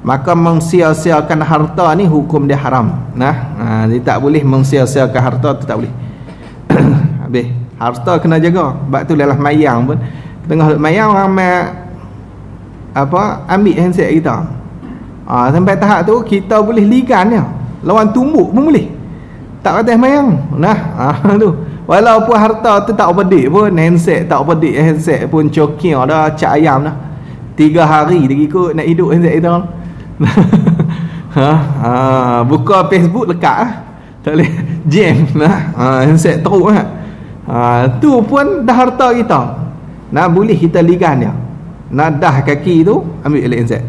maka mengsia-siakan harta ni hukum dia haram. Dia tak boleh mengsia-siakan harta tu, tak boleh. Habis harta kena jaga. Sebab tu dalam mayang pun, tengah mayang orang ambil handset kita. Sampai tahap tu kita boleh ligan dia. Lawan tumbuk pun boleh. Tak atas mayang. Tu. Walaupun harta tu tak pedik pun, handset tak pedik, handset pun cokir dah, cak ayam dah. 3 hari dia ikut nak hidup handset kita. Buka Facebook lekat tak boleh jam handset teruk tu pun dah harta kita. Boleh kita ligan dia. Dah kaki tu ambil balik handset.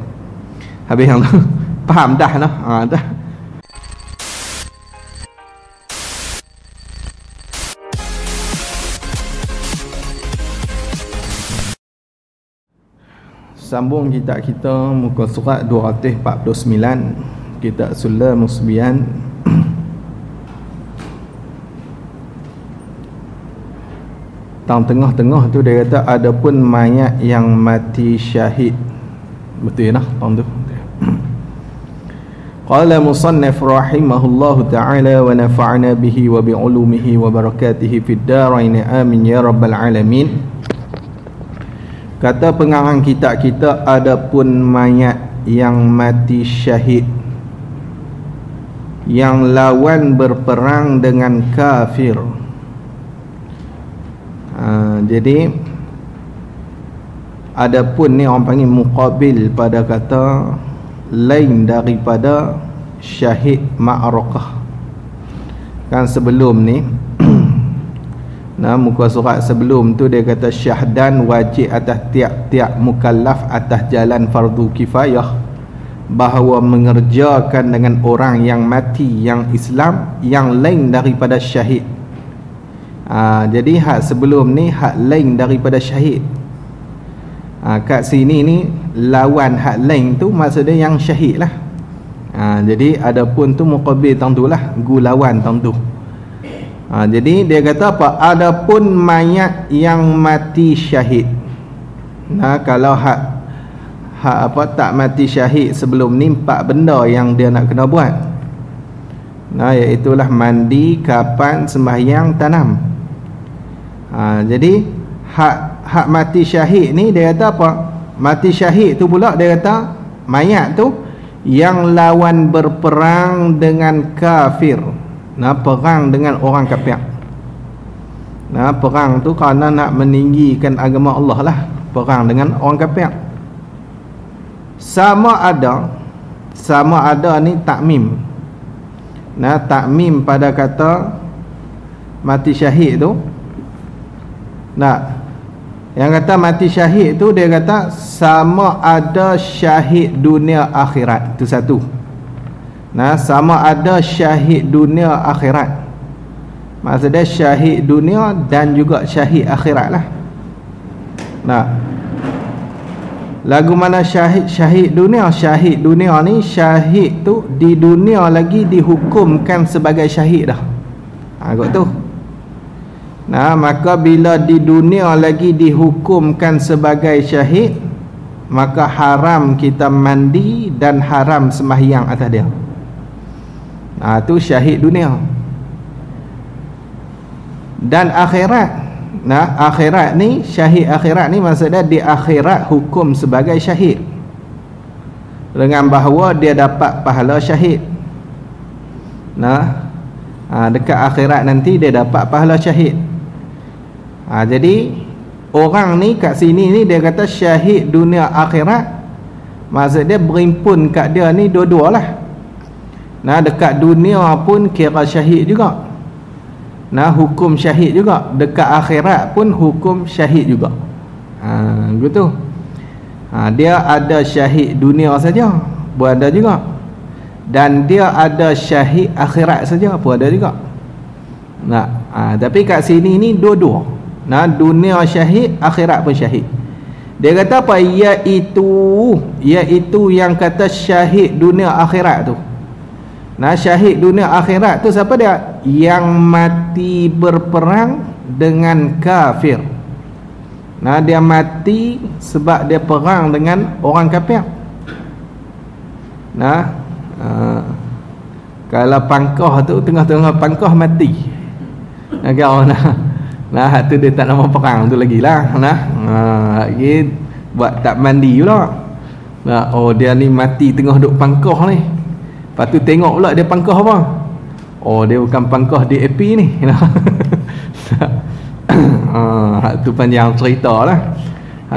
Habis yang tu faham dah lah. Dah. Sambung kitab kita muka surat 249, kitab Sulah Musbian. Tengah-tengah tu dia kata adapun mayat yang mati syahid. Betul lah tang tu. Qala musannif rahimahullahu ta'ala wa nafa'na bihi wa bi'ulumihi wa barakatihi fid darain amin ya rabbal alamin. Kata pengarang kitab kita, adapun mayat yang mati syahid yang lawan berperang dengan kafir. Jadi adapun ni orang panggil muqabil pada kata lain daripada syahid ma'rakah. Kan sebelum ni muka surat sebelum tu dia kata syahdan wajib atas tiap-tiap mukallaf atas jalan fardu kifayah, bahawa mengerjakan dengan orang yang mati yang Islam yang lain daripada syahid. Jadi hak sebelum ni hak lain daripada syahid. Kat sini ni lawan hak lain tu maksudnya yang syahid lah. Jadi adapun tu muqabil tentulah gulawan tentu. Jadi dia kata apa? Adapun mayat yang mati syahid. Kalau hak tak mati syahid sebelum ni 4 benda yang dia nak kena buat. Iaitulah mandi, kapan, sembahyang, tanam. Jadi hak mati syahid ni dia kata apa? Mati syahid tu pula dia kata mayat tu yang lawan berperang dengan kafir. Perang dengan orang kafir. Perang tu kerana nak meninggikan agama Allah lah. Perang dengan orang kafir. Sama ada ni takmim. Takmim pada kata mati syahid tu. Yang kata mati syahid tu dia kata sama ada syahid dunia akhirat. Itu satu. Sama ada syahid dunia akhirat. Maksudnya syahid dunia dan juga syahid akhirat lah. Lagu mana syahid dunia? Syahid dunia ni, syahid tu di dunia lagi dihukumkan sebagai syahid dah. Kot tu. Maka bila di dunia lagi dihukumkan sebagai syahid, maka haram kita mandi dan haram sembahyang atas dia. Tu syahid dunia. Dan akhirat. Akhirat ni, syahid akhirat ni maksudnya di akhirat hukum sebagai syahid, dengan bahawa dia dapat pahala syahid. Dekat akhirat nanti dia dapat pahala syahid. Jadi orang ni kat sini ni dia kata syahid dunia akhirat, maksud dia berimpun kat dia ni dua-dua lah. Dekat dunia pun kira syahid juga. Hukum syahid juga. Dekat akhirat pun hukum syahid juga. Gitu. Dia ada syahid dunia saja, pun ada juga. Dan dia ada syahid akhirat saja, pun ada juga. Tapi kat sini ni dua-dua. Dunia syahid, akhirat pun syahid. Dia kata apa? Iaitu yang kata syahid dunia akhirat tu. Syahid dunia akhirat tu siapa dia? Yang mati berperang dengan kafir. Dia mati sebab dia perang dengan orang kafir. Nah, kalau pangkah tu tengah-tengah pangkah mati. Kau nah tu dia tak nama perang tu lagi lah. Nah, dia buat tak mandi pula. Nah, oh dia ni mati tengah duk pangkah ni. Lepas tu tengok pula dia pangkah apa. Oh dia bukan pangkah DAP ni. Tu panjang cerita lah.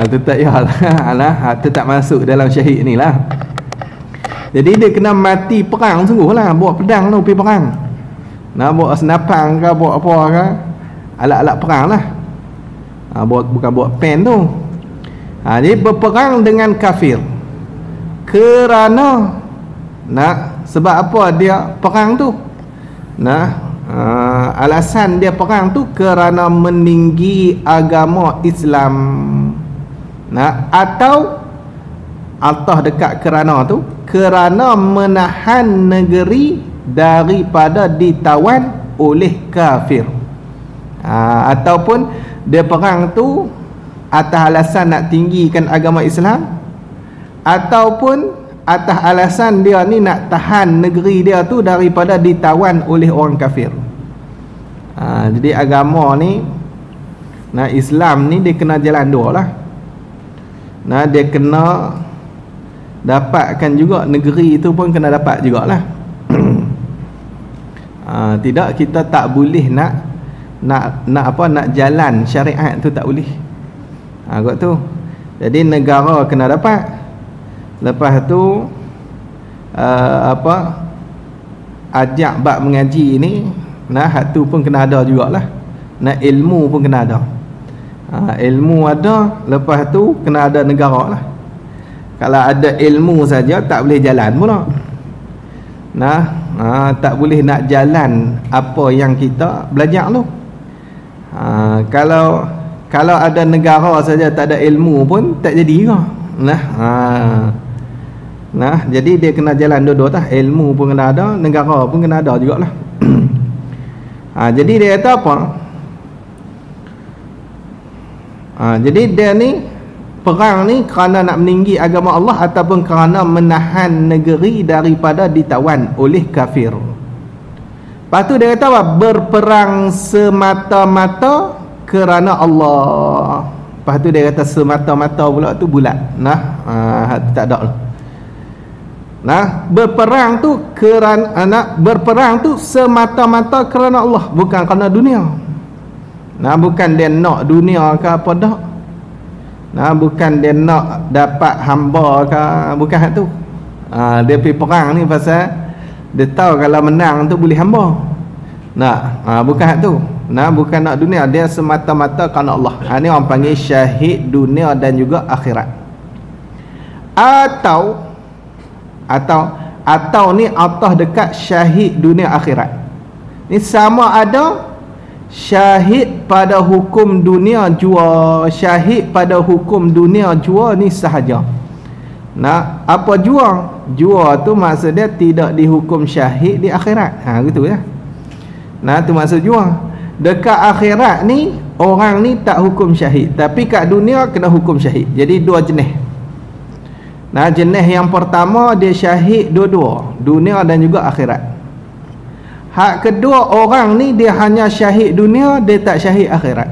Tu tak yalah. Tu tak masuk dalam syahid ni lah. Jadi dia kena mati perang sungguh lah. Bawa pedang tu pergi perang. Nah, bawa senapang ke, bawa apa ke, alat-alat perang lah. Bukan bawa pen tu. Jadi berperang dengan kafir. Kerana sebab apa dia perang tu? Alasan dia perang tu kerana meninggi agama Islam. Atau Allah dekat kerana tu, kerana menahan negeri daripada ditawan oleh kafir. Ataupun dia perang tu atas alasan nak tinggikan agama Islam, ataupun atas alasan dia ni nak tahan negeri dia tu daripada ditawan oleh orang kafir. Jadi agama ni, Islam ni dia kena jalan dua lah. Dia kena dapatkan juga, negeri itu pun kena dapat jugalah. Tidak, kita tak boleh nak jalan syariat tu, tak boleh. Kot tu. Jadi negara kena dapat. Lepas tu ajak bab mengaji ni, hak tu pun kena ada jugalah. Ilmu pun kena ada. Ilmu ada, lepas tu kena ada negara lah. Kalau ada ilmu saja tak boleh jalan pula. Tak boleh nak jalan apa yang kita belajar tu. Kalau ada negara saja tak ada ilmu pun tak jadi ke. Jadi dia kena jalan dua-dua tah. Ilmu pun kena ada, negara pun kena ada jugalah. Jadi dia kata apa? Jadi dia ni perang ni kerana nak meninggi agama Allah ataupun kerana menahan negeri daripada ditawan oleh kafir. Lepas tu dia kata apa? Berperang semata-mata kerana Allah. Lepas tu dia kata semata-mata pula tu bulat. Tak ada lah. Berperang tu berperang tu semata-mata kerana Allah, bukan kerana dunia. Bukan dia nak dunia ke apa dah. Bukan dia nak dapat hamba ke, bukan hak tu. Dia pergi perang ni pasal dia tahu kalau menang tu boleh hamba. Bukan hak tu. Bukan nak dunia, dia semata-mata kerana Allah. Ni orang panggil syahid dunia dan juga akhirat. Atau ni atah dekat syahid dunia akhirat. Ni sama ada syahid pada hukum dunia jua, syahid pada hukum dunia jua ni sahaja. Apa jua? Jua tu maksud dia tidak dihukum syahid di akhirat. Gitu ya. Tu maksud jua. Dekat akhirat ni orang ni tak hukum syahid, tapi kat dunia kena hukum syahid. Jadi dua jenis. Jenis yang pertama dia syahid dua-dua, dunia dan juga akhirat. Hak kedua, orang ni dia hanya syahid dunia, dia tak syahid akhirat.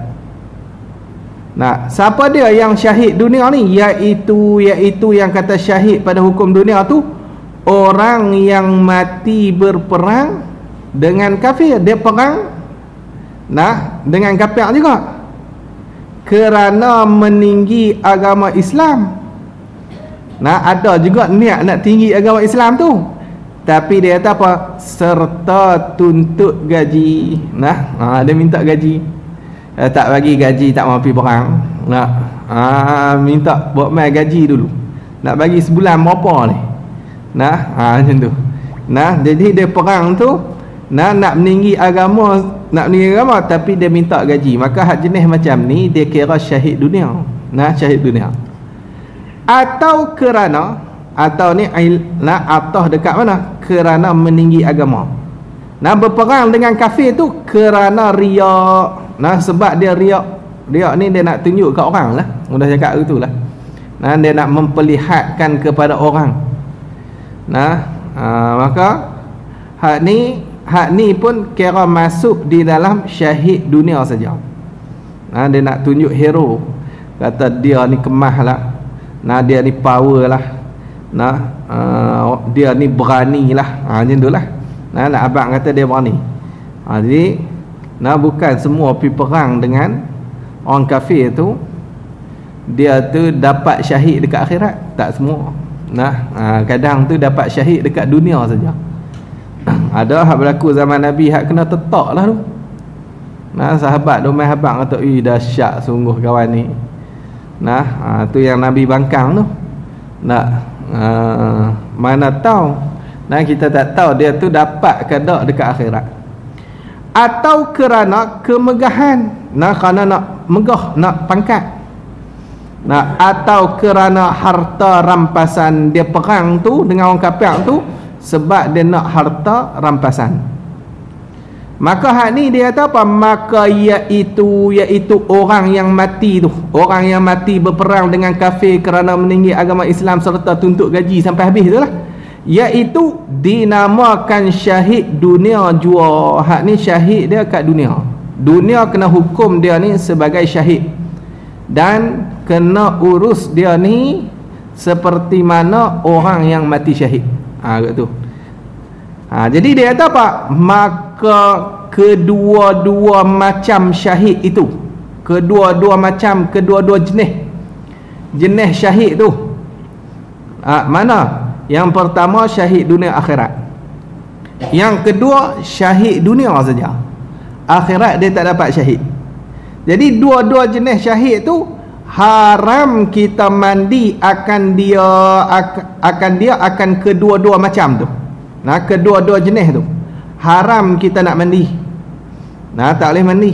Siapa dia yang syahid dunia ni? Iaitu yang kata syahid pada hukum dunia tu, orang yang mati berperang dengan kafir. Dia perang dengan kafir juga kerana meninggi agama Islam. Ada juga niat nak tinggi agama Islam tu, tapi dia kata apa? Serta tuntut gaji. Dia minta gaji. Tak bagi gaji tak mau pergi perang. Minta buat mai gaji dulu. Nak bagi sebulan berapa ni? Macam tu. Jadi dia perang tu nak meninggi agama, tapi dia minta gaji. Maka hak jenis macam ni dia kira syahid dunia. Syahid dunia. Atau kerana ni atah dekat mana? Kerana meninggi agama. Berperang dengan kafir tu kerana riak. Sebab dia riak ni dia nak tunjuk kat orang lah. Mudah cakap gitulah. Dia nak memperlihatkan kepada orang. Maka hak ni pun kira masuk di dalam syahid dunia saja. Dia nak tunjuk hero, kata dia ni kemah lah, dia ni power lah, dia ni berani lah, macam tu lah. Nak abang kata dia berani. Jadi bukan semua pergi perang dengan orang kafir tu dia tu dapat syahid dekat akhirat, tak semua. Kadang tu dapat syahid dekat dunia saja. Ada hak berlaku zaman Nabi hak kena tetak lah tu. Sahabat domai habang kata, dahsyat sungguh kawan ni. Tu yang Nabi bangkang tu. Mana tahu. Kita tak tahu dia tu dapat ke tak dekat akhirat. Atau kerana kemegahan, kerana nak megah, nak pangkat. Atau kerana harta rampasan, dia perang tu dengan orang kafir tu sebab dia nak harta rampasan. Maka hak ni dia kata apa? Maka iaitu orang yang mati tu, orang yang mati berperang dengan kafir kerana meninggi agama Islam serta tuntut gaji sampai habis tu lah, iaitu dinamakan syahid dunia jua. Hak ni syahid dia kat dunia. Dunia kena hukum dia ni sebagai syahid dan kena urus dia ni seperti mana orang yang mati syahid. Gitu. Jadi dia kata apa? Maka kedua-dua macam syahid itu, kedua-dua jenis syahid tu, mana? Yang pertama syahid dunia akhirat, yang kedua syahid dunia saja, akhirat dia tak dapat syahid. Jadi dua-dua jenis syahid tu haram kita mandi akan kedua-dua macam tu. Kedua-dua jenis tu haram kita nak mandi. Tak boleh mandi.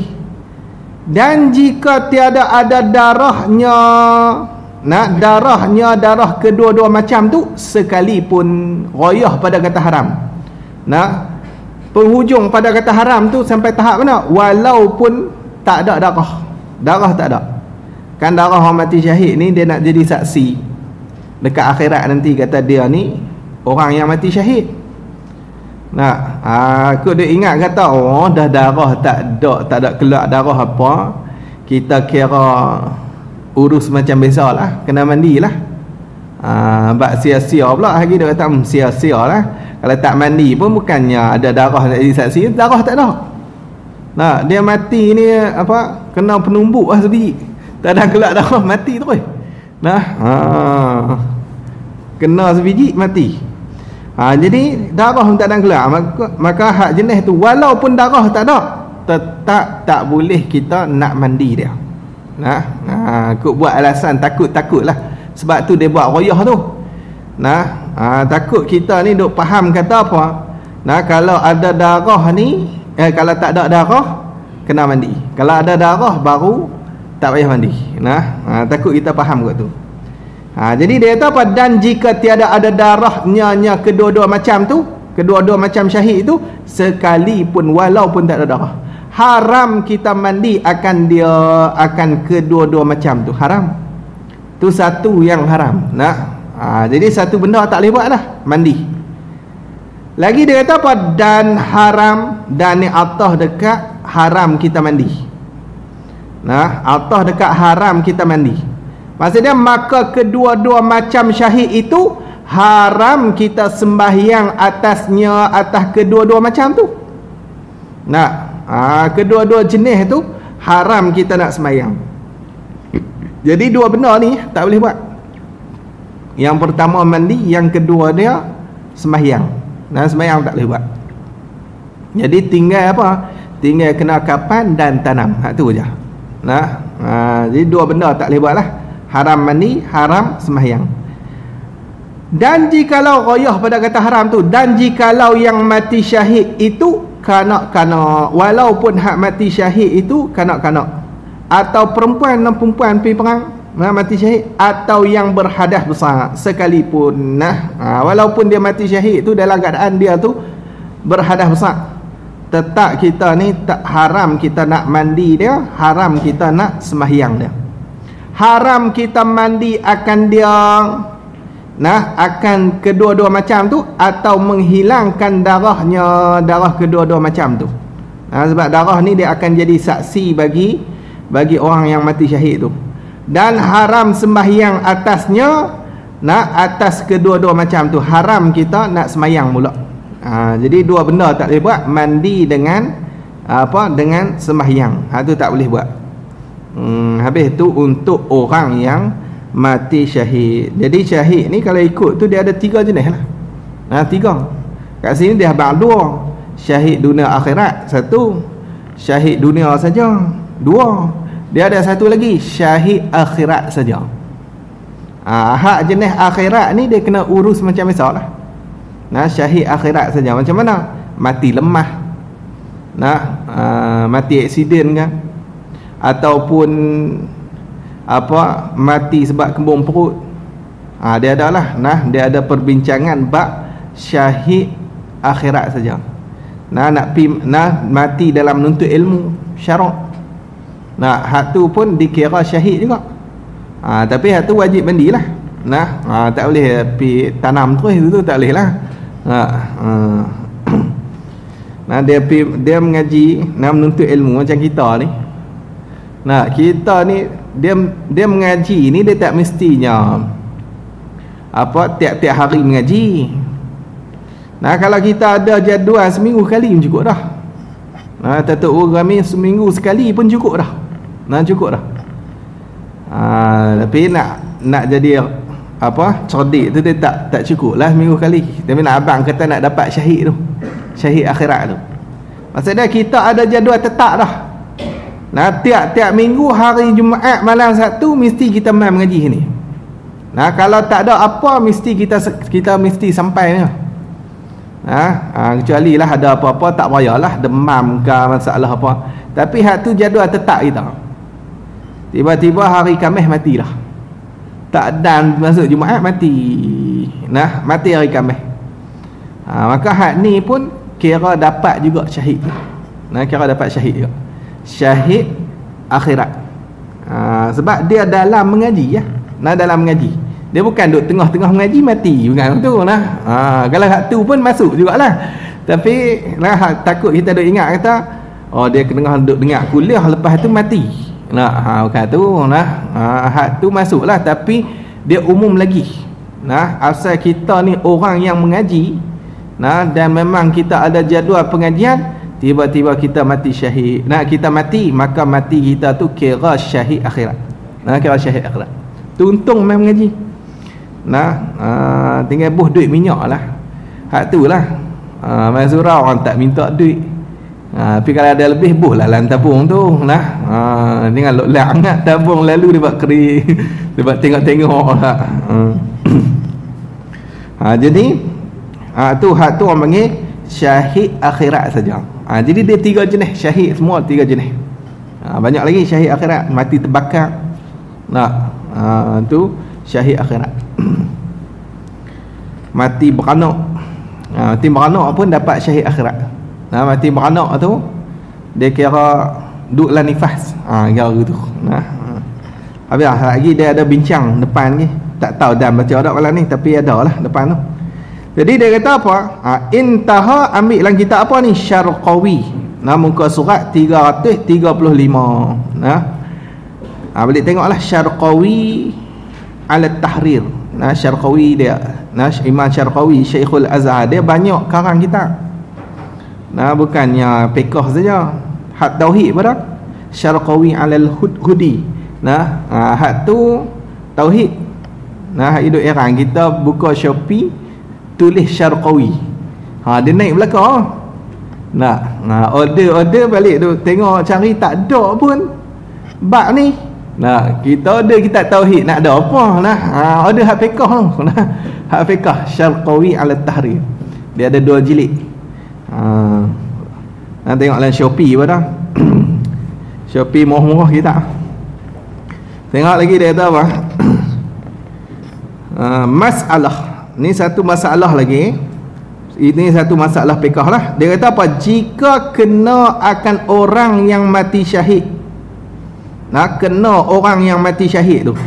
Dan jika tiada ada darahnya, darah kedua-dua macam tu, sekalipun royah pada kata haram. Penghujung pada kata haram tu sampai tahap mana? Walaupun tak ada darah tak ada. Kan darah orang mati syahid ni dia nak jadi saksi dekat akhirat nanti, kata dia ni orang yang mati syahid. Aku dia ingat kata, dah darah tak ada keluar darah apa, kita kira urus macam biasa lah, kena mandi lah. Bak sia-sia pula lagi dia kata, sia-sia lah. Kalau tak mandi pun bukannya ada darah nak jadi saksi, darah tak ada. Dia mati ni apa, kena penumbuk lah sebiji, tak ada keluar darah, mati terus. Kena sebiji mati. Jadi darah pun tak ada keluar, maka hak jenis tu walaupun darah tak ada, tetap tak boleh kita nak mandi dia. Kau buat alasan takut lah, sebab tu dia buat royah tu. Takut kita ni duk faham kata apa, kalau ada darah ni, kalau tak ada darah kena mandi, kalau ada darah baru tak payah mandi. Takut kita faham kot tu. Jadi dia kata apa? Dan jika tiada ada darahnya kedua-dua macam tu, kedua-dua macam syahid itu, sekalipun walaupun tak ada darah, haram kita mandi akan kedua-dua macam tu, haram. Tu satu yang haram. Jadi satu benda tak boleh buat lah, mandi. Lagi dia kata apa? Dan haram, dan ni atas dekat haram kita mandi. Atas dekat haram kita mandi. Maksudnya maka kedua-dua macam syahid itu haram kita sembahyang atasnya, atas kedua-dua macam tu. Kedua-dua jenis tu haram kita nak sembahyang. Jadi dua benda ni tak boleh buat. Yang pertama mandi, yang kedua dia sembahyang. Sembahyang tak boleh buat. Jadi tinggal apa? Tinggal kena kapan dan tanam. Tu je. Jadi dua benda tak boleh buat lah. Haram mandi, haram sembahyang. Dan jikalau royah pada kata haram tu, dan jikalau yang mati syahid itu kanak-kanak, walaupun hak mati syahid itu kanak-kanak, atau perempuan pergi perang mati syahid, atau yang berhadas besar sekalipun, walaupun dia mati syahid itu dalam keadaan dia tu berhadas besar, tetap kita ni tak haram kita nak mandi dia, haram kita nak sembahyang dia. Haram kita mandi akan dia akan kedua-dua macam tu, atau menghilangkan darah kedua-dua macam tu. Sebab darah ni dia akan jadi saksi bagi orang yang mati syahid tu. Dan haram sembahyang atasnya, atas kedua-dua macam tu haram kita nak sembahyang pula. Jadi dua benda tak boleh buat, mandi dengan dengan sembahyang. Tu tak boleh buat. Habis tu untuk orang yang mati syahid. Jadi syahid ni kalau ikut tu dia ada 3 jenis lah. 3. Kat sini dia abang 2. Syahid dunia akhirat 1, syahid dunia saja 2. Dia ada satu lagi, syahid akhirat saja. Hak jenis akhirat ni dia kena urus macam biasa lah. Syahid akhirat saja macam mana? Mati lemah, mati aksiden kan, ataupun mati sebab kembung perut. Dia ada lah. Dia ada perbincangan bab syahid akhirat saja. Mati dalam menuntut ilmu syarak. Hak tu pun dikira syahid juga. Tapi hak tu wajib mandi lah. Tak boleh pergi tanam terus itu tak boleh lah. Dia mengaji, menuntut ilmu macam kita ni. Kita ni dia mengaji ni dia tak mestinya tiap-tiap hari mengaji. Kalau kita ada jadual seminggu sekali pun cukup dah. Datuk Urami seminggu sekali pun cukup dah. Cukup dah. Tapi nak jadi cerdik tu dia tak cukup lah seminggu kali. Tapi nak abang kata nak dapat syahid tu, syahid akhirat tu, maksudnya kita ada jadual tetap dah. Tiap-tiap minggu hari Jumaat malam Sabtu mesti kita main mengaji ni. Kalau tak ada apa mesti kita mesti sampai ni. Kecuali lah ada apa-apa tak payahlah, demam ke masalah apa. Tapi hak tu jadual tetap kita. Tiba-tiba hari Khamis matilah. Tak dan masuk Jumaat mati. Mati hari Khamis. Maka hak ni pun kira dapat juga syahid. Kira dapat syahid juga. Syahid akhirat. Sebab dia dalam mengaji ya. Dalam mengaji. Dia bukan duduk tengah-tengah mengaji mati. Bukan tu kalau hak tu pun masuk jugalah. Tapi takut kita duk ingat kata dia tengah duduk dengar kuliah lepas tu mati. Bukan tu. Hak tu masuklah, tapi dia umum lagi. Asal kita ni orang yang mengaji, dan memang kita ada jadual pengajian, tiba-tiba kita mati syahid. Kita mati, maka mati kita tu kira syahid akhirat. Kira syahid akhirat. Untung main mengaji. Tinggal buh duit minyak lah. Hak tu lah. Main surau orang tak minta duit. Tapi kalau ada lebih buh lah dalam tabung tu. Tinggal lok-lak nak tabung lalu dia buat kering. Dia buat tengok-tengok lah. Jadi tu hak tu orang panggil syahid akhirat saja. Jadi dia 3 jenis syahid, semua 3 jenis. Banyak lagi syahid akhirat, mati terbakar. Tu syahid akhirat. Mati beranak. Mati beranak pun dapat syahid akhirat. Mati beranak tu dia kira duduklah nifas. Kira gitu. Habis lagi dia ada bincang depan ni. Tak tahu dah baca ada malam ni, tapi ada lah depan tu. Jadi dia kata apa? Intaha, ambil dalam kitab apa ni? Syarqawi. Muka surat 335. Balik tengoklah Syarqawi ala Tahrir. Syarqawi dia. Imam Syarqawi Syekhul Azhar, dia banyak karang kitab. Bukannya fiqh saja. Hak tauhid pada Syarqawi ala al-Hudi. Hak tu tauhid. Hak hidup Iran, kita buka Shopee tulis Syarqawi. Dia naik belakang. Order balik tu, tengok cari tak ada pun bab ni. Kita order kita tauhid, nak ada apa order hak fiqh tu. Hak fiqh Syarqawi ala Tahrir. Dia ada 2 jilid. Tengok dalam Shopee pada. Shopee murah-murah kita. Tengok lagi dia kata apa? Masalah. Ni satu masalah lagi. Ini satu masalah fiqh lah. Dia kata apa? Jika kena akan orang yang mati syahid. Kena orang yang mati syahid tu.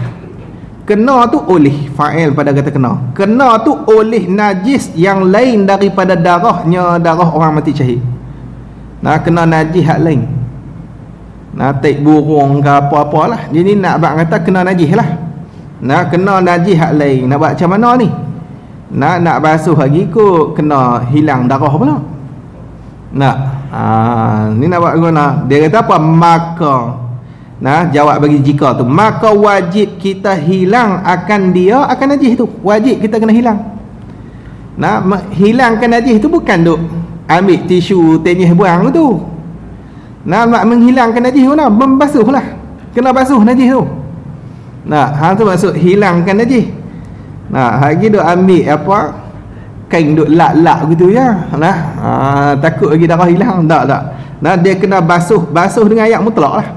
Kena tu oleh fa'il pada kata kena. Kena tu oleh najis yang lain daripada darah orang mati syahid. Nah, kena najis hak lain. Nah, tai burung ke apa-apalah. Jadi nak abang kata kena najis lah. Nah, kena najis hak lain. Nak buat macam mana ni? Nak basuh lagi kot kena hilang darah pula. Nak. Ni nak buat guna. Dia kata apa? Maka. Nah, jawab bagi jika tu. Maka wajib kita hilang akan dia akan najis tu. Wajib kita kena hilang. Nah, hilangkan najis tu bukan duk ambil tisu tenyih buang tu. Nah, nak menghilangkan najis tu lah, membasuh lah. Kena basuh najis tu. Nah, hang tu maksud hilangkan najis. Nah, lagi duk ambil apa? Kain duk lak-lak gitu ya. Nah, takut lagi darah hilang. Tak. Nah, dia kena basuh dengan ayat mutlak lah.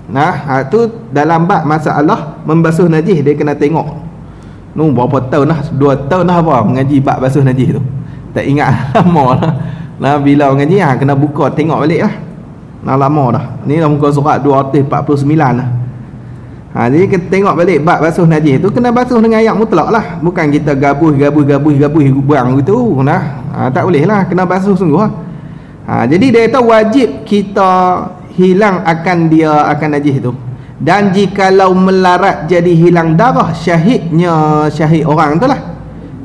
Nah, tu dalam bab masalah membasuh najis dia kena tengok. Berapa tahun dah? 2 tahun dah apa mengaji bab basuh najis tu. Tak ingat lama lah. Nah, bila mengaji kena buka tengok balik lah. Nah, lama dah. Ni dah muka surat 249 lah. Jadi kita tengok balik bab basuh najis tu kena basuh dengan ayat mutlak lah. Bukan kita gabuh buang gitu. Nah, tak boleh lah, kena basuh sungguh lah. Jadi dia kata wajib kita hilang akan dia akan najis tu. Dan jikalau melarat jadi hilang darah syahid orang tu lah.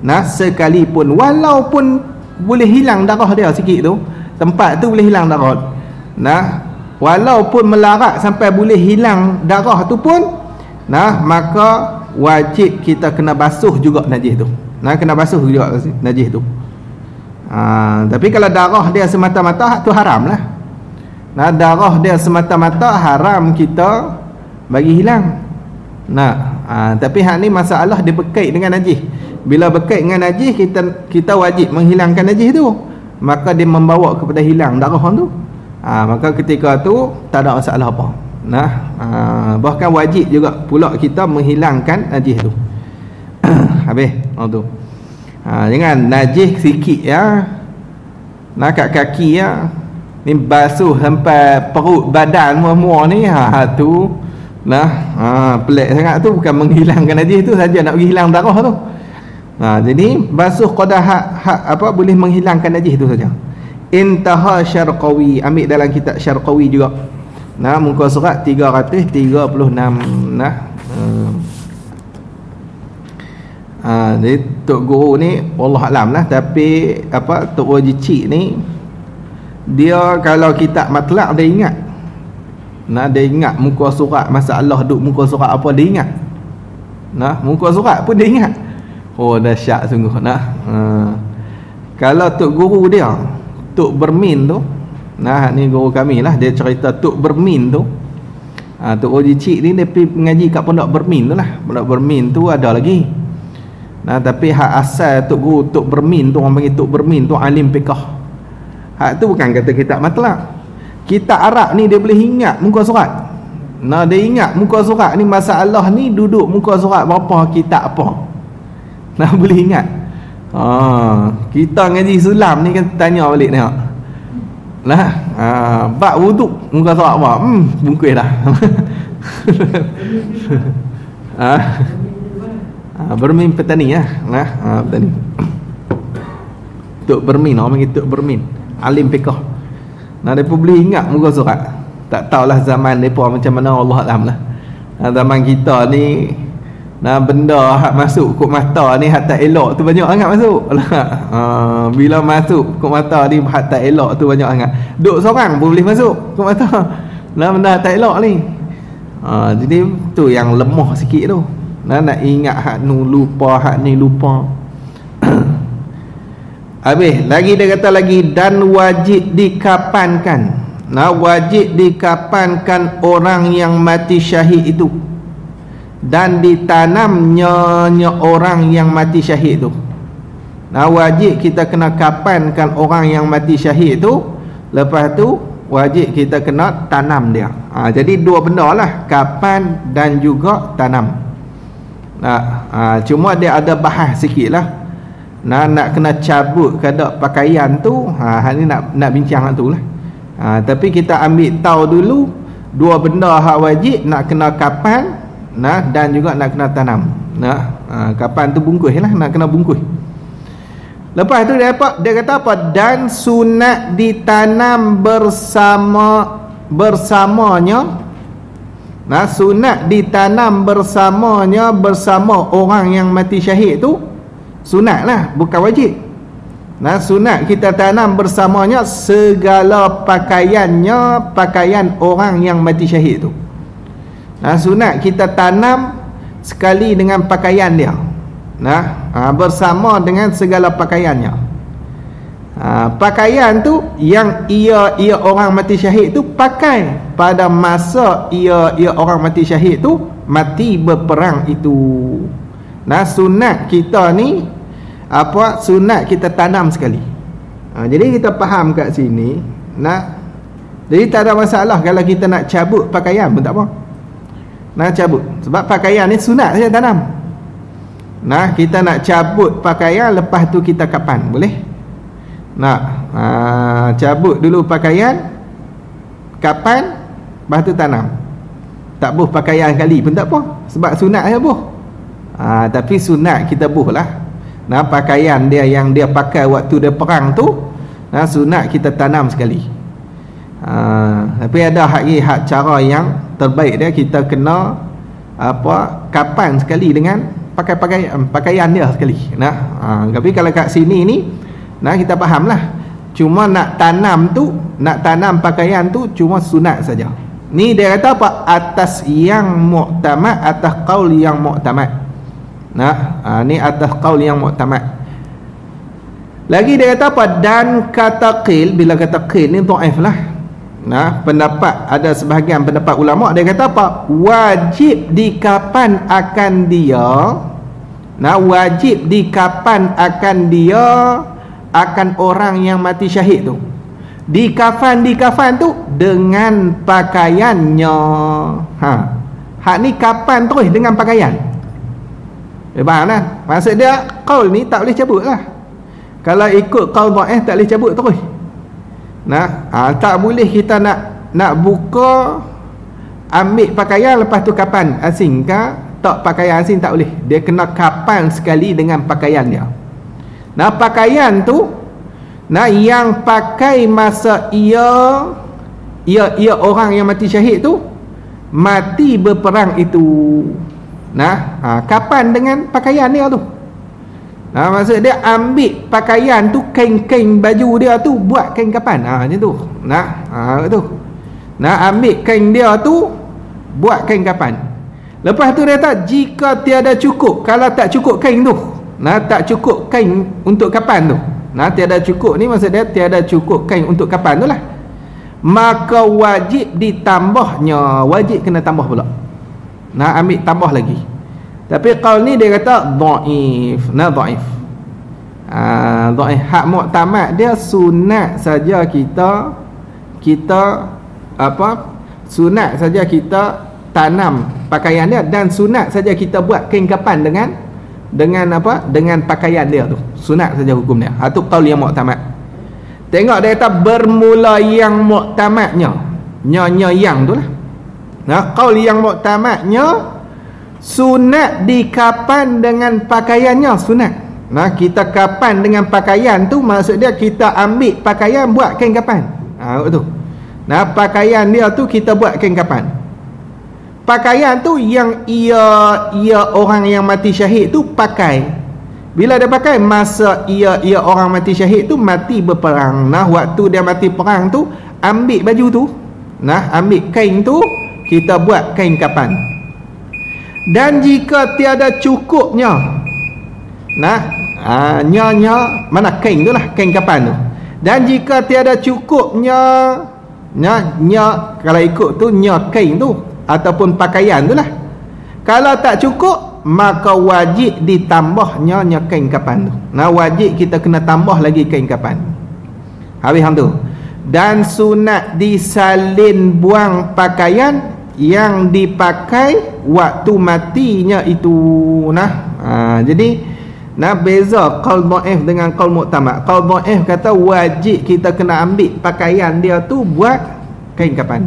Nah, sekalipun walaupun boleh hilang darah dia sikit tu, tempat tu boleh hilang darah. Nah, walaupun melarat sampai boleh hilang darah tu pun, nah, maka wajib kita kena basuh juga najis tu. Nah, kena basuh juga najis tu. Tapi kalau darah dia semata-mata tu haram lah. Nah, darah dia semata-mata haram kita bagi hilang. Nah, tapi hak ni masalah dia berkait dengan najis. Bila berkait dengan najis, kita wajib menghilangkan najis tu. Maka dia membawa kepada hilang darah tu. Maka ketika tu tak ada masalah apa. Nah, bahkan wajib juga pula kita menghilangkan najis tu. Habis tu. Jangan najis sikit ya. Nah, kat kaki ya. Ni basuh sampai perut badan semua ni tu. Nah, pelik sangat tu, bukan menghilangkan najis tu saja, nak pergi hilang darah tu. Jadi basuh qada hak apa boleh menghilangkan najis tu saja. Intaha Syarqawi, ambil dalam kitab Syarqawi juga. Nah, muka surat 336. Nah, jadi Tok Guru ni wallah alam lah, tapi apa Tok Haji Cik ni dia kalau kitab matlak dia ingat. Nah, dia ingat muka surat masalah duk muka surat apa dia ingat. Nah, muka surat pun dia ingat. Oh, dahsyat sungguh. Nah, kalau Tok Guru dia Tok Bermin tu, nah ni guru kami lah, dia cerita Tok Bermin tu. Tok Haji Cik ni dia pergi mengaji kat Pondok Bermin tu lah. Pondok Bermin tu ada lagi. Nah, tapi hak asal Tok Guru Tok Bermin tu, orang panggil Tok Bermin tu alim fiqh. Hak tu bukan kata kitab matlak. Kitab Arab ni dia boleh ingat muka surat. Nah, dia ingat muka surat ni masalah ni duduk muka surat berapa, kitab apa. Nah, boleh ingat. Kita ngaji sulam ni kan tanya balik tengok. Nah, bab wuduk muka surat apa? Bungkus dah. Bermin petani lah. Nah, petani. Tok Bermin, orang panggil Tok Bermin, alim fiqh. Nah, mereka boleh ingat muka surat. Tak tahulah zaman mereka macam mana, Allah alam lah. Zaman kita ni, nah, benda hak masuk kok mata ni hak tak elok tu banyak sangat masuk. Bila masuk kok mata ni hak tak elok tu banyak sangat. Duk seorang pun boleh masuk kok mata. Nah, benda tak elok ni. Jadi tu yang lemah sikit tu. Nah, nak ingat hak nu lupa, hak ni lupa. Habis lagi dia kata lagi, dan wajib dikapankan. Nah, wajib dikapankan orang yang mati syahid itu, dan ditanamnya orang yang mati syahid tu. Nah, wajib kita kena kapankan orang yang mati syahid tu. Lepas tu wajib kita kena tanam dia. Jadi dua benda lah, kapan dan juga tanam. Nah, cuma dia ada bahas sikit lah. Nah, nak kena cabut kadang pakaian tu, hal ni nak bincang tu lah. Tapi kita ambil tahu dulu dua benda hak wajib, nak kena kapan, nah, dan juga nak kena tanam. Nah, kapan tu bungkus lah, nak kena bungkus. Lepas tu dia kata apa? Dan sunat ditanam bersamanya. Nah, sunat ditanam bersamanya bersama orang yang mati syahid tu sunat lah, bukan wajib. Nah, sunat kita tanam bersamanya segala pakaiannya, pakaian orang yang mati syahid tu. Nah, sunat kita tanam sekali dengan pakaian dia. Nah, bersama dengan segala pakaiannya. Pakaian tu yang ia orang mati syahid tu pakai pada masa ia orang mati syahid tu mati berperang itu. Nah, sunat kita ni apa? Sunat kita tanam sekali. Jadi kita faham kat sini. Nah, jadi tak ada masalah kalau kita nak cabut pakaian pun tak apa. Nak cabut, sebab pakaian ni sunat saja tanam. Nah, kita nak cabut pakaian, lepas tu kita kapan, boleh? Nak cabut dulu pakaian, kapan, lepas tu tanam. Tak buh pakaian kali pun tak apa, sebab sunat saja buh. Tapi sunat kita buh lah. Nah, pakaian dia yang dia pakai waktu dia perang tu, nah, sunat kita tanam sekali. Tapi ada hak cara yang terbaik dia, kita kena apa, kapan sekali dengan pakai pakaian dia sekali. Nah, tapi kalau kat sini ni, nah, kita fahamlah, cuma nak tanam pakaian tu cuma sunat saja. Ni dia kata apa? Atas yang mu'tamad, atas qaul yang mu'tamad. Nah, ni atas qaul yang mu'tamad. Lagi dia kata apa? Dan kata qil, bila kata qil ni dhaif lah. Nah, pendapat, ada sebahagian pendapat ulama dia kata apa? Wajib di kapan akan dia. Nah, wajib di kapan akan dia, akan orang yang mati syahid tu. Di kafan tu dengan pakaiannya. Hak ni kapan terus dengan pakaian. Faham kan? Maksud dia qaul ni tak boleh cabut lah. Kalau ikut qaul dhaif tak boleh cabut terus. Nah, tak boleh kita nak buka ambil pakaian lepas tu kapan asing ke tak, pakaian asing tak boleh. Dia kena kapan sekali dengan pakaian dia. Nah, pakaian tu, nah, yang pakai masa ia orang yang mati syahid tu mati berperang itu. Nah, kapan dengan pakaian dia tu. Nah, maksud dia ambil pakaian tu, kain-kain baju dia tu buat kain kapan. Macam tu. Nah, tu. Nah, ambil kain dia tu buat kain kapan. Lepas tu dia kata jika tiada cukup, kalau tak cukup kain tu. Nah, tak cukup kain untuk kapan tu. Nah, tiada cukup ni maksud dia tiada cukup kain untuk kapan tu lah. Maka wajib ditambahnya, wajib kena tambah pula. Nah, ambil tambah lagi. Tapi qaul ni dia kata dhaif. Nah, dhaif. Dhaif. Hak mu'tamad dia sunat saja kita apa? Sunat saja kita tanam pakaian dia, dan sunat saja kita buat kain kapan dengan apa? Dengan pakaian dia tu. Sunat saja hukum dia. Itu qaul yang mu'tamad. Tengok dia kata bermula yang mu'tamadnya. Nya yang tu lah. Nah, qaul yang mu'tamadnya sunat di kapan dengan pakaiannya, sunat. Nah, kita kapan dengan pakaian tu maksud dia kita ambil pakaian buat kain kapan. Betul. Nah, pakaian dia tu kita buat kain kapan. Pakaian tu yang ia orang yang mati syahid tu pakai. Bila dia pakai masa ia orang mati syahid tu mati berperang. Nah, waktu dia mati perang tu ambil baju tu. Nah, ambil kain tu kita buat kain kapan. Dan jika tiada cukupnya, nah, nya mana kain tu lah, kain kapan tu. Dan jika tiada cukupnya, nya kalau ikut tu nya kain tu ataupun pakaian tu lah. Kalau tak cukup, maka wajib ditambahnya nya kain kapan tu. Nah, wajib kita kena tambah lagi kain kapan. Habis hang tu. Dan sunat disalin buang pakaian yang dipakai waktu matinya itu. Nah, jadi nah, beza qaul dhaif dengan qaul mu'tamad. Qaul dhaif kata wajib kita kena ambil pakaian dia tu buat kain kapan.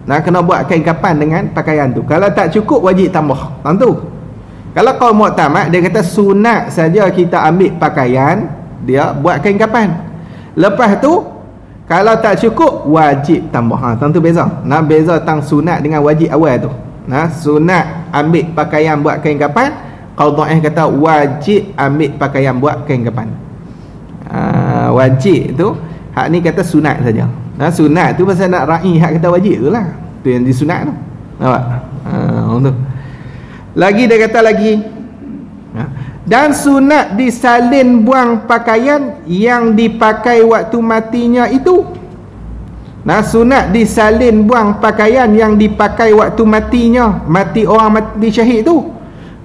Nah, kena buat kain kapan dengan pakaian tu. Kalau tak cukup, wajib tambah. Tentu. Kalau kau muktamad, dia kata sunat saja kita ambil pakaian, dia buat kain kapan. Lepas tu, kalau tak cukup, wajib tambah. Tentu beza. Nah, beza tang sunat dengan wajib awal tu. Nah, sunat ambil pakaian buat kain kapan, Qadha'ih kata wajib ambil pakaian buat kain kapan. Wajib tu, hak ni kata sunat saja. Nah, sunat tu pasal nak ra'i hak kata wajib tu lah. Tu yang disunat tu. Nampak? Tu. Lagi dia kata lagi. Dan sunat disalin buang pakaian yang dipakai waktu matinya itu. Nah, sunat disalin buang pakaian yang dipakai waktu matinya, mati orang mati syahid tu.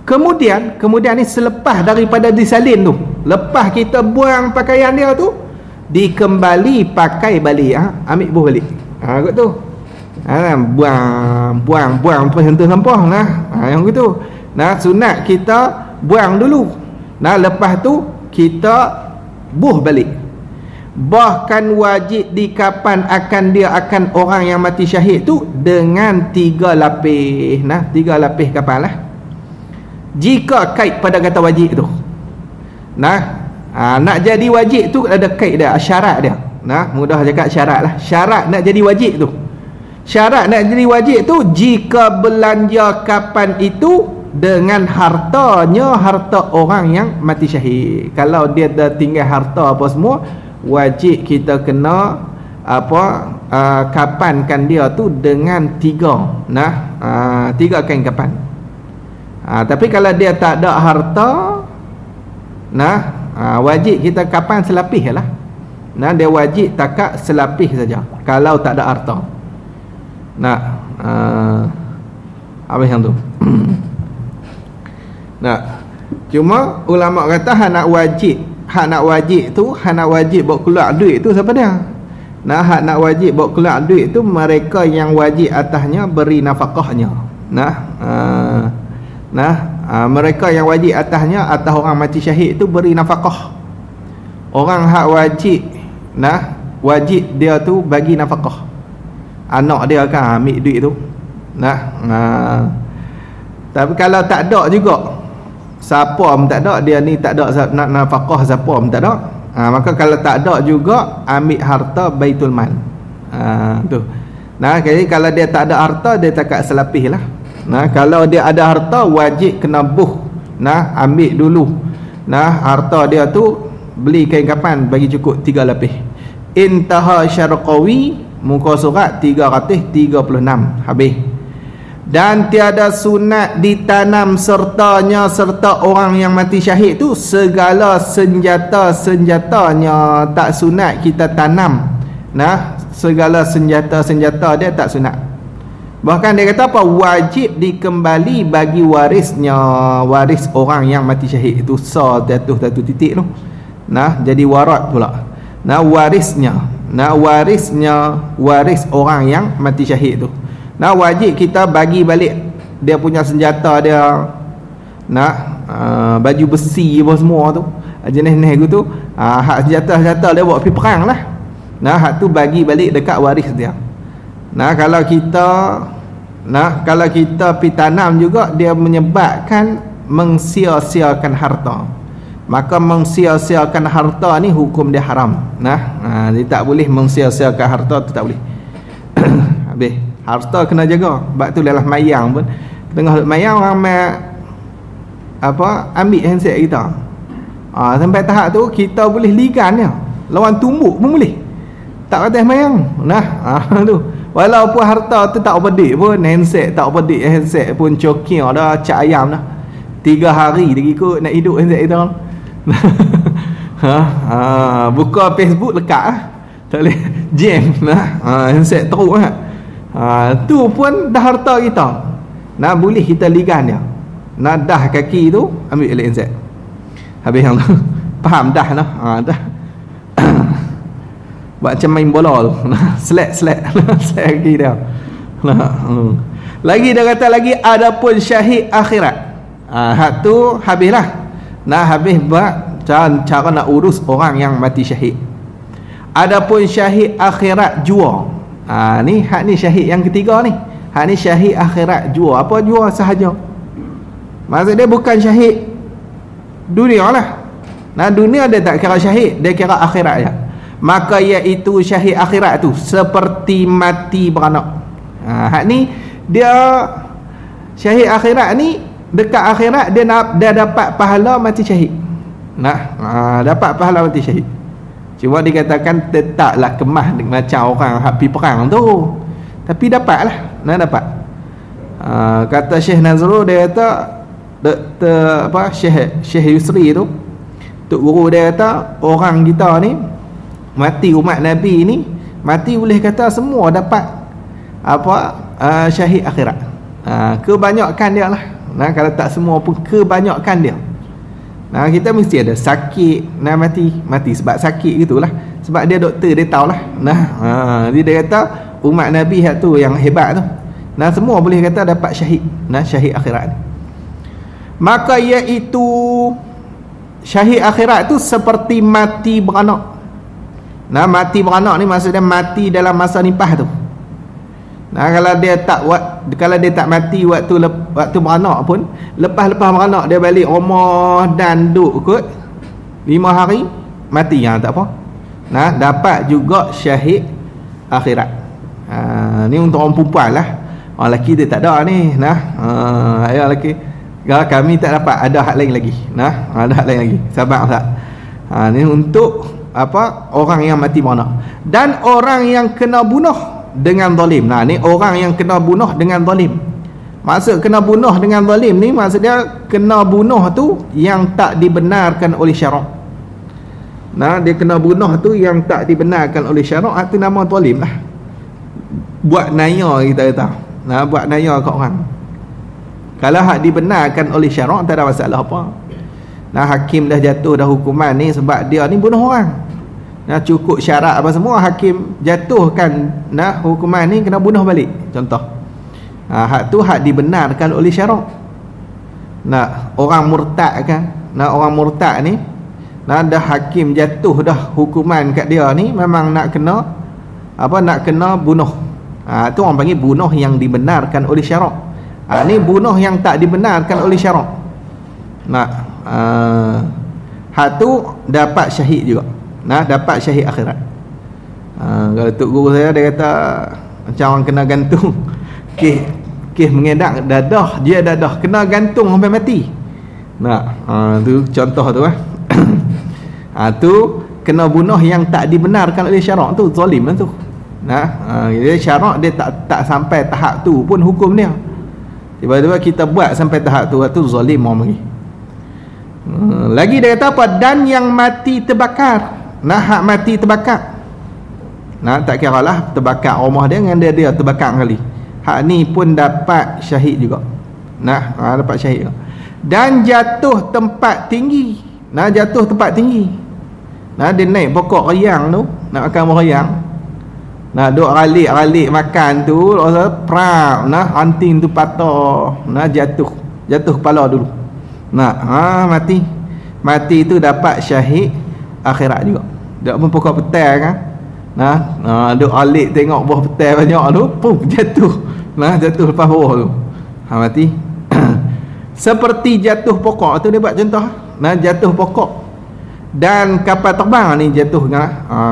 Kemudian ni selepas daripada disalin tu, lepas kita buang pakaian dia tu, dikembali pakai balik, ambil buh balik. Kot tu. Buang terus hentuh sampah nah. Yang gitu. Nah, sunat kita buang dulu. Nah, lepas tu kita buh balik. Bahkan wajib di kapan akan orang yang mati syahid tu dengan 3 lapis. Nah, 3 lapis kapan lah. Jika kait pada kata wajib tu. Nah, nak jadi wajib tu ada kait dia, syarat dia. Nah, mudah cakap syarat lah. Syarat nak jadi wajib tu. Syarat nak jadi wajib tu jika belanja kapan itu dengan hartanya, harta orang yang mati syahid. Kalau dia dah tinggal harta apa semua, wajib kita kena kapankan dia tu dengan 3. Nah, 3 kain kapan. Tapi kalau dia tak ada harta, nah, wajib kita kapan selapis lah. Nah, dia wajib takat selapis saja kalau tak ada harta. Nah, apa yang tu? Nah, cuma ulama kata hak nak wajib tu, hak nak wajib bawa keluar duit tu siapa dia? Nah, hak nak wajib bawa keluar duit tu mereka yang wajib atasnya beri nafkahnya. Mereka yang wajib atasnya atas orang mati syahid tu beri nafkah. Orang hak wajib, wajib dia tu bagi nafkah. Anak dia akan ambil duit tu. Tapi kalau tak ada juga, siapa pun tak ada, dia ni tak ada nak nafkah siapa pun tak ada. Maka kalau tak ada juga ambil harta baitul mal. Tu. Nah, jadi kalau dia tak ada harta, dia takat selapis lah. Nah, kalau dia ada harta wajib kena buh. Nah, ambil dulu. Nah, harta dia tu beli kain kapan bagi cukup 3 lapis. Intaha Syarqawi muka surat 336 habis. Dan tiada sunat ditanam serta orang yang mati syahid tu segala senjatanya tak sunat kita tanam. Nah, segala senjata dia tak sunat. Bahkan dia kata apa? Wajib dikembali bagi warisnya, waris orang yang mati syahid itu jatuh satu titik tu. Nah, jadi warat pula. Nah, warisnya, waris orang yang mati syahid tu. Nah, wajib kita bagi balik dia punya senjata dia. Nah, baju besi apa semua tu, jenis-jenis tu. Hak senjata dia buat pergi perang lah. Nah, hak tu bagi balik dekat waris dia. Nah, kalau kita pergi tanam juga, dia menyebabkan mengsia-siakan harta. Maka mengsia-siakan harta ni hukum dia haram. Nah, dia tak boleh mengsia-siakan harta tu, tak boleh. Habis, harta kena jaga. Sebab tu dalam mayang pun, tengah mayang orang ambil handset kita. Sampai tahap tu kita boleh ligan dia. Lawan tumbuk pun boleh. Tak kata mayang. Nah, tu. Walaupun harta tu tak pedik pun, handset tak pedik, handset pun cokir dah, cak ayam dah. 3 hari lagi kot nak hidup handset kita. Buka Facebook lekat lah. Tak boleh jam handset teruk lah. Tu pun dah harta kita. Nah, boleh kita ligan dia. Nah, dah kaki tu ambil balik handset. Habis yang tu. Faham dah lah. Dah. Buat macam main bola tu. Selek kaki dia. Lagi dia kata lagi, adapun syahid akhirat. Hak tu habislah. Nah, habis buat cara nak urus orang yang mati syahid. Adapun syahid akhirat jua. Ni hak ni syahid yang ketiga ni. Hak ni syahid akhirat jua. Apa jua sahaja. Maksud dia bukan syahid dunia lah. Nah, dunia dia tak kira syahid, dia kira akhirat je. Maka iaitu syahid akhirat tu seperti mati beranak. Hak ni dia syahid akhirat ni dekat akhirat dia dapat pahala mati syahid. Dapat pahala mati syahid. Cuma dikatakan tetaplah kemah macam orang hak pi perang tu. Tapi dapatlah, dapat. Kata Syekh Nazrul, dia kata Syekh Yusri tu, tok guru dia kata orang kita ni mati, umat Nabi ni mati, boleh kata semua dapat syahid akhirat. Kebanyakan dia lah. Kalau tak semua pun kebanyakan dia. Kita mesti ada sakit, mati sebab sakit gitulah. Sebab dia doktor, dia tahulah. Dia kata umat Nabi tu yang hebat tu. Semua boleh kata dapat syahid, syahid akhirat ni. Maka iaitu syahid akhirat tu seperti mati beranak. Mati beranak ni maksudnya mati dalam masa nipah tu. Kalau dia tak mati waktu beranak pun, lepas beranak dia balik rumah dan duduk kot 5 hari, mati tak apa. Dapat juga syahid akhirat. Ni untuk orang perempuan lah. Orang lelaki dia tak ada ni. Ayah lelaki, kami tak dapat, ada hak lain lagi. Ada hak lain lagi. Sabar tak? Ni untuk orang yang mati beranak dan orang yang kena bunuh dengan zalim. Ni orang yang kena bunuh dengan zalim. Maksud kena bunuh dengan zalim ni maksud dia kena bunuh tu yang tak dibenarkan oleh syarak. Dia kena bunuh tu yang tak dibenarkan oleh syarak, itu nama zalim lah. Buat naya kita kata. Buat naya kat orang. Kalau hak dibenarkan oleh syarak tak ada masalah apa. Hakim dah jatuh dah hukuman ni sebab dia ni bunuh orang. Cukup syarat apa semua, hakim jatuhkan hukuman ni kena bunuh balik. Contoh. Hak tu hak dibenarkan oleh syarak. Orang murtad kan. Orang murtad ni dah hakim jatuh dah hukuman kat dia ni, memang nak kena nak kena bunuh. Tu orang panggil bunuh yang dibenarkan oleh syarak. Ni bunuh yang tak dibenarkan oleh syarak. Hak tu dapat syahid juga. Dapat syahid akhirat. Kalau tok guru saya, dia kata macam orang kena gantung. Kes mengedak dadah, dia dadah kena gantung sampai mati. Tu contoh tu tu kena bunuh yang tak dibenarkan oleh syarak, tu zalim lah tu. Dia syarak dia tak sampai tahap tu pun hukum dia. Tiba-tiba kita buat sampai tahap tu, tu zalim orang lagi. Lagi dia kata apa? Dan yang mati terbakar. Hak mati terbakar. Tak kira lah terbakar rumah dia dengan dia terbakar kali. Hak ni pun dapat syahid juga. Dapat syahid juga. Dan jatuh tempat tinggi. Jatuh tempat tinggi. Dia naik pokok rayang tu, nak makan rayang. Duk ralik makan tu, prak, anting tu patah, jatuh kepala dulu. Mati tu dapat syahid akhirat juga. Dia pun pokok petai kan. Duk alik tengok buah petai banyak tu, pum jatuh. Jatuh lepas bawah tu. Mati. Seperti jatuh pokok tu dia buat contoh. Jatuh pokok. Dan kapal terbang ni jatuh kan.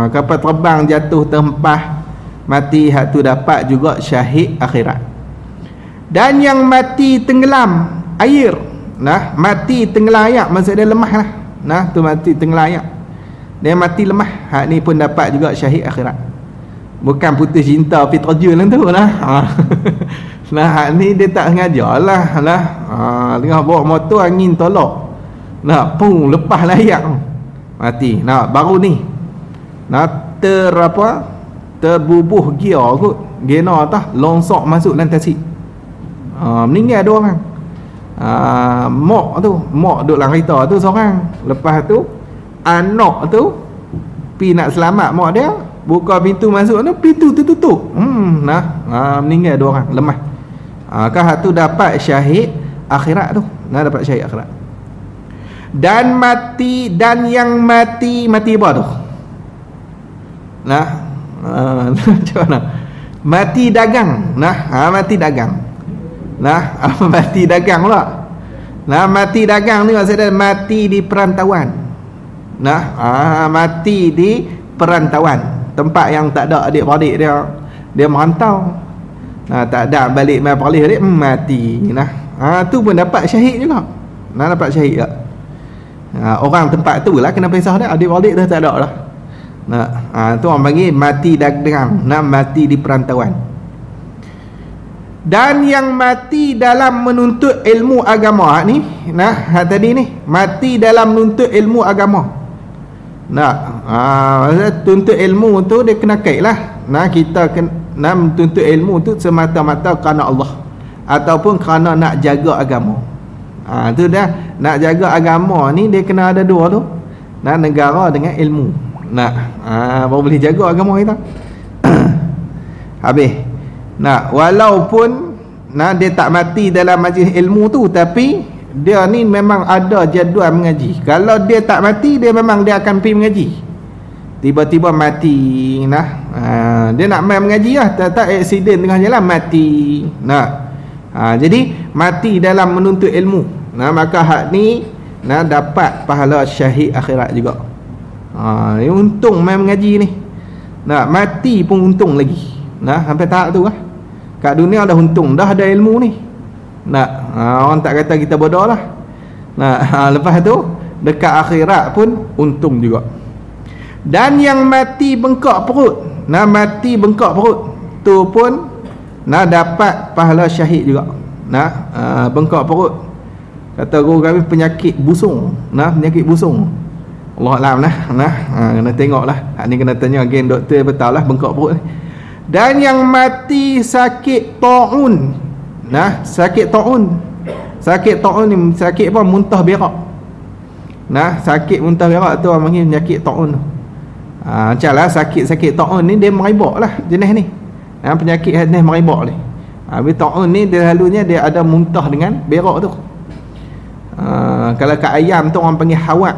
Kapal terbang jatuh tempah, mati, hak tu dapat juga syahid akhirat. Dan yang mati tenggelam air. Mati tenggelam air maksud dia lemah lah. Tu mati tenggelam air. Dia mati lemah, hak ni pun dapat juga syahid akhirat. Bukan putus cinta pergi terjun lah tu lah. Hak ni dia tak sengaja lah. Tengah bawa motor, angin tolak. Pum, lepas layak. Mati. Baru ni. Terbubuh gear kot. Gear longsok masuk dalam tasik. Meninggal 2 orang. Mak duduk dalam kereta tu seorang. Lepas tu anak tu pi nak selamat mak dia, buka pintu masuk tu, pintu tertutup. Meninggal 2 orang, lemah. Hak tu dapat syahid akhirat tu. Dapat syahid akhirat. Dan mati, dan yang mati apa tu? Macam mana? mati dagang. Mati dagang. Mati dagang pula. Mati dagang ni maksudnya mati di perantauan. Mati di perantauan, tempat yang tak ada adik-beradik dia merantau. Tak ada balik mai perlis dia mati. Tu pun dapat syahid juga. Dapat syahid tak? Orang tempat tu lah kena pisah dia, adik-beradik dah tak ada lah. Tu orang panggil mati dagang, mati di perantauan. Dan yang mati dalam menuntut ilmu agama ni, tadi ni mati dalam menuntut ilmu agama. Tuntut ilmu tu dia kena kait lah. Kita kena menuntut ilmu tu semata-mata kerana Allah ataupun kerana nak jaga agama. Tu dah, nak jaga agama ni dia kena ada dua tu. Negara dengan ilmu. Baru boleh jaga agama kita. Habis. Walaupun dia tak mati dalam majlis ilmu tu, tapi dia ni memang ada jadual mengaji. Kalau dia tak mati, dia memang dia akan pergi mengaji. Tiba-tiba mati. Dia nak main mengaji lah, tak aksiden tengah jalan mati. Jadi mati dalam menuntut ilmu. Maka hak ni dapat pahala syahid akhirat juga. Untung main mengaji ni. Mati pun untung lagi. Sampai tahap tu lah. Kat dunia dah untung, dah ada ilmu ni. Orang tak kata kita bodoh lah. Lepas tu dekat akhirat pun untung juga. Dan yang mati bengkak perut, mati bengkak perut tu pun dapat pahala syahid juga. Bengkak perut, kata guru kami penyakit busung. Penyakit busung, Allah alam lah. Kena tengok lah. Hak ni kena tanya again doktor betul lah bengkak perut ni. Dan yang mati sakit taun. Sakit taun. Sakit taun ni sakit apa? Muntah berak. Sakit muntah berak tu orang panggil penyakit taun. Macam lah sakit taun ni dia meribak lah jenis ni. Penyakit jenis meribak ni. Habis taun ni dia selalunya dia ada muntah dengan berak tu. Kalau kat ayam tu orang panggil hawak.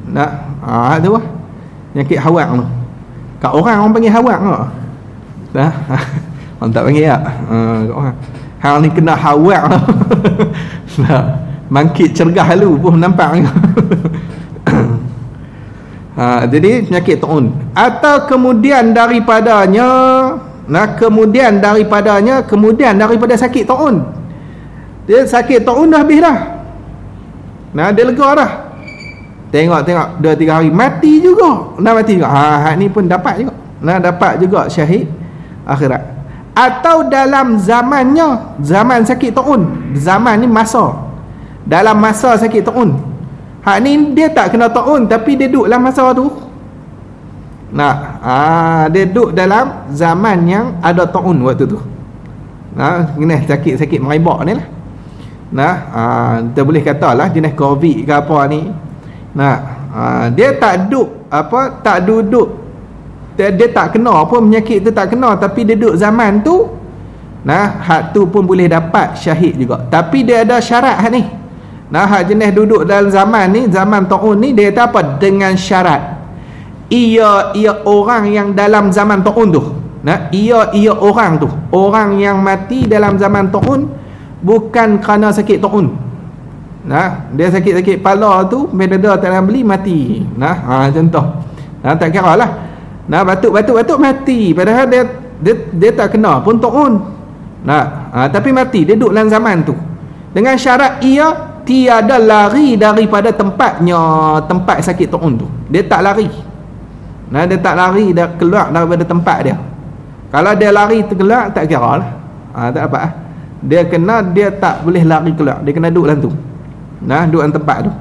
Tu lah penyakit hawak tu. Kat orang panggil hawak tu. Orang tak panggil tak? Hang ni kena hawak tu. Bangkit cergah lu pun nampak. Jadi penyakit taun. Atau kemudian daripadanya, kemudian daripada sakit taun. Dia sakit taun dah habis dah. Dia lega dah. Tengok 2-3 hari mati juga. Mati juga. Hak ni pun dapat juga. Dapat juga syahid akhirat. Atau dalam zamannya, zaman sakit taun. Zaman ni masa. Dalam masa sakit taun. Hak ni dia tak kena taun, tapi dia duduk dalam masa tu. Dia duduk dalam zaman yang ada taun waktu tu. Kena sakit meribak ni lah. Kita boleh katalah jenis COVID ke apa ni. Dia tak duduk tak duduk, dia tak kena pun, penyakit tu tak kena, tapi dia duduk zaman tu. Hak tu pun boleh dapat syahid juga. Tapi dia ada syarat hak ni. Hak jenis duduk dalam zaman ni, zaman taun ni, dia kata apa? Dengan syarat ia orang yang dalam zaman taun tu. Ia orang tu, orang yang mati dalam zaman taun bukan kerana sakit taun. Dia sakit-sakit kepala tu, bedada tak nak beli mati. Contoh. Tak kira lah. Batuk mati. Padahal dia tak kena pun taun. Tapi mati, dia duduk dalam zaman tu. Dengan syarat ia tiada lari daripada tempat sakit taun tu. Dia tak lari. Dia tak lari dah keluar daripada tempat dia. Kalau dia lari terkeluar, tak kira lah. Tak apa. Dia tak boleh lari keluar. Dia kena duduk dalam tu. Duduk dalam tempat tu.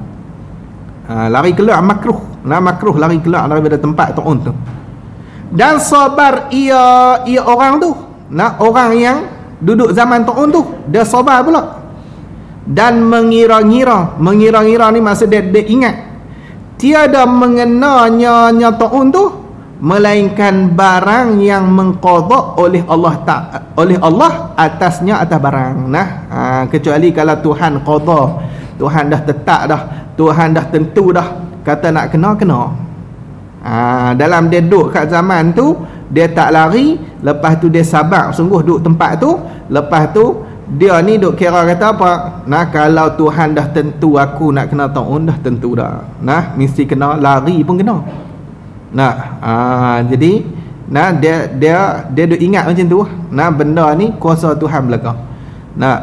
Lari keluar makruh. Makruh lari keluar daripada tempat taun tu. Dan sabar ia orang tu. Orang yang duduk zaman taun tu, dia sabar pula. Dan mengira-ngira ni maksud dia ingat tiada mengenanya taun tu melainkan barang yang mengqada oleh Allah atasnya atas barang. Kecuali kalau Tuhan qada, Tuhan dah tetap dah, Tuhan dah tentu dah, kata nak kena. Dalam dia duduk kat zaman tu, dia tak lari, lepas tu dia sabar sungguh duduk tempat tu, lepas tu dia ni duk kira kata apa, nah kalau Tuhan dah tentu aku nak kena taun, dah tentu dah, nah mesti kena lari pun kena. Nah jadi nah dia duk ingat macam tu, nah benda ni kuasa Tuhan belaka. Nah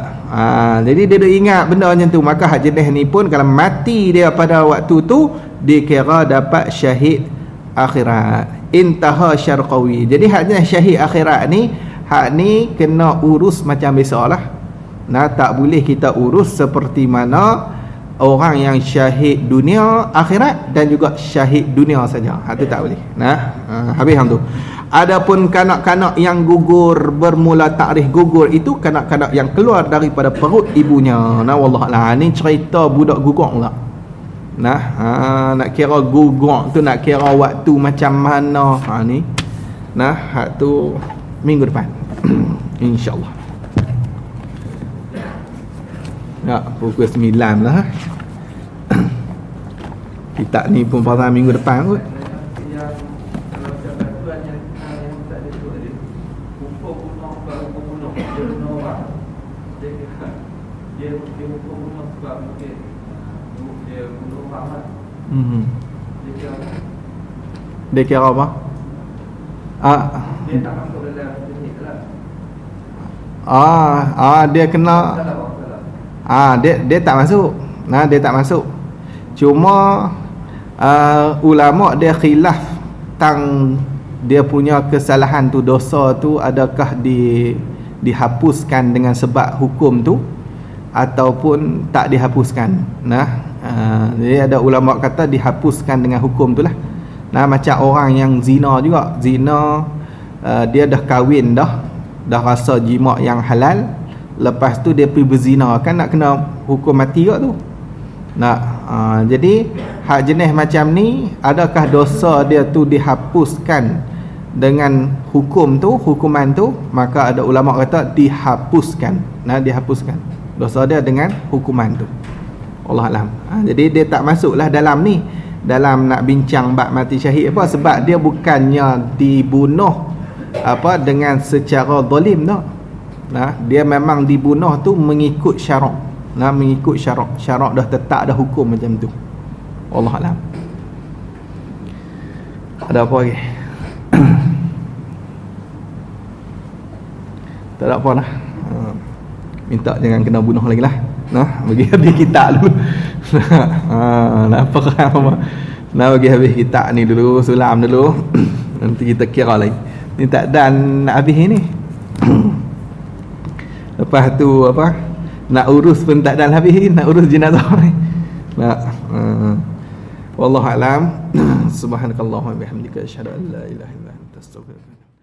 jadi dia duk ingat benda macam tu, maka hak jenis ni pun kalau mati dia pada waktu tu dikira dapat syahid akhirat, intaha syarqawi. Jadi hak jenis syahid akhirat ni, hak ni kena urus macam biasalah. Nah tak boleh kita urus seperti mana orang yang syahid dunia akhirat dan juga syahid dunia saja. Hak tu tak boleh. Nah habis hang tu. Adapun kanak-kanak yang gugur bermula takrif gugur itu kanak-kanak yang keluar daripada perut ibunya. Nah wallahualam, ni cerita budak gugur pula. Nah nak kira gugur tu nak kira waktu macam mana, ni. Nah hak tu minggu depan insya-Allah. Ya, pukul 9 lah. Kita ni pun pada minggu depan kot. Dia kira apa? Dia tak masuk dalam jenis lah. Dia kena dia tak masuk. Nah dia tak masuk. Cuma ulama dia khilaf tang dia punya kesalahan tu, dosa tu adakah dihapuskan dengan sebab hukum tu ataupun tak dihapuskan. Nah jadi ada ulama kata dihapuskan dengan hukum tu lah. Nah macam orang yang zina juga, zina dia dah kahwin dah rasa jima yang halal, lepas tu dia pergi berzina, kan nak kena hukum mati juga tu. Jadi hak jenis macam ni, adakah dosa dia tu dihapuskan dengan hukum tu, hukuman tu? Maka ada ulama kata dihapuskan. Nah dihapuskan dosa dia dengan hukuman tu. Allahualam. Jadi dia tak masuklah dalam ni, dalam nak bincang bab mati syahid apa, sebab dia bukannya dibunuh apa dengan secara zalim dah. Nah dia memang dibunuh tu mengikut syarak. Nah mengikut syarak dah tetap dah hukum macam tu. Allahualam. Ada apa lagi? Tak ada apa lah. Minta jangan kena bunuh lagi lah. Nah bagi habis kitab dulu. Nah apa apa. Nah bagi habis kitab ni dulu, sulam dulu. Nanti kita kira lagi. Ni tak dan nak habis ni. Lepas tu apa, nak urus pun tak dah habis, nak urus jenazah ni. Wallahu alam. Subhanakallahumma bihamdika asyhadu an la ilaha illa anta astaghfiruka